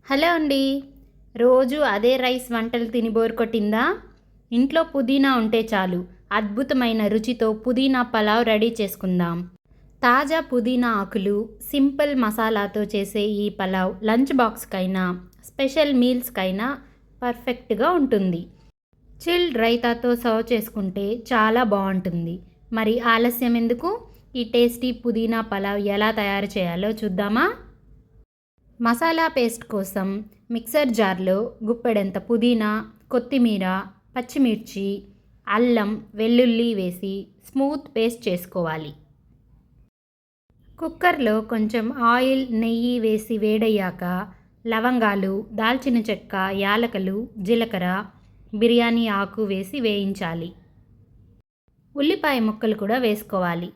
Hello అండి. రోజు అదే రైస్ వంటలు తిని బోర్ కొట్టిందా? ఇంట్లో పుదీనా ఉంటే చాలు, అద్భుతమైన రుచితో పుదీనా పలావ్ రెడీ చేసుకుందాం. తాజా పుదీనా ఆకులు, సింపుల్ మసాలాతో చేసే ఈ పలావ్ లంచ్ బాక్స్కైనా, స్పెషల్ మీల్స్కైనా పర్ఫెక్ట్గా ఉంటుంది. చిల్డ్ రైతాతో సర్వ్ చేసుకుంటే చాలా బాగుంటుంది. మరి ఆలస్యం ఎందుకు? ఈ టేస్టీ పుదీనా పలావ్ ఎలా తయారు చేయాలో చూద్దామా? మసాలా పేస్ట్ కోసం మిక్సర్ జార్లో గుప్పెడంత పుదీనా, కొత్తిమీర, పచ్చిమిర్చి, అల్లం, వెల్లుల్లి వేసి స్మూత్ పేస్ట్ చేసుకోవాలి. కుక్కర్లో కొంచెం ఆయిల్, నెయ్యి వేసి వేడయ్యాక లవంగాలు, దాల్చిన చెక్క, యాలకులు, జీలకర్ర, బిర్యానీ ఆకు వేసి వేయించాలి. ఉల్లిపాయ ముక్కలు కూడా వేసుకోవాలి.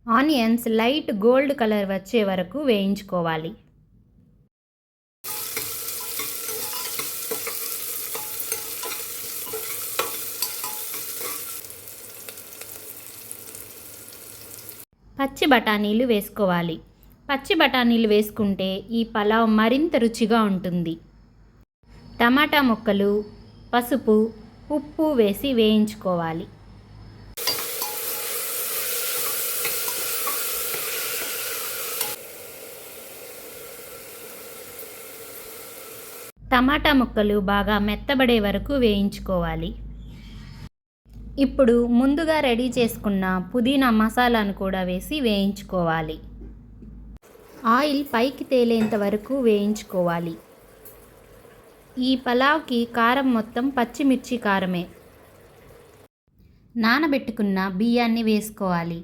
ఆనియన్స్ లైట్ గోల్డ్ కలర్ వచ్చే వరకు వేయించుకోవాలి. పచ్చి బఠానీలు వేసుకోవాలి. పచ్చి బఠానీలు వేసుకుంటే ఈ పలావ్ మరింత రుచిగా ఉంటుంది. టమాటా ముక్కలు, పసుపు, ఉప్పు వేసి వేయించుకోవాలి. టమాటా ముక్కలు బాగా మెత్తబడే వరకు వేయించుకోవాలి. ఇప్పుడు ముందుగా రెడీ చేసుకున్న పుదీనా మసాలాను కూడా వేసి వేయించుకోవాలి. ఆయిల్ పైకి తేలేంత వరకు వేయించుకోవాలి. ఈ పలావ్కి కారం మొత్తం పచ్చిమిర్చి కారమే. నానబెట్టుకున్న బియ్యాన్ని వేసుకోవాలి.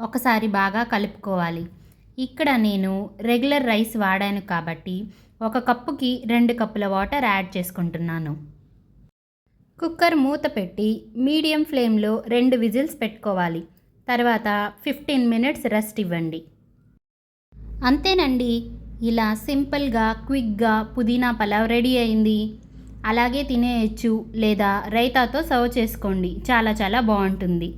ఒకసారి బాగా కలుపుకోవాలి. ఇక్కడ నేను రెగ్యులర్ రైస్ వాడాను కాబట్టి 1 కప్పుకి 2 కప్పుల వాటర్ యాడ్ చేసుకుంటున్నాను. కుక్కర్ మూత పెట్టి మీడియం ఫ్లేమ్లో 2 విజిల్స్ పెట్టుకోవాలి. తర్వాత 15 మినిట్స్ రెస్ట్ ఇవ్వండి. అంతేనండి, ఇలా సింపుల్గా, క్విక్గా పుదీనా పలావ్ రెడీ అయింది. అలాగే తినేయచ్చు లేదా రైతాతో సర్వ్ చేసుకోండి. చాలా చాలా బాగుంటుంది.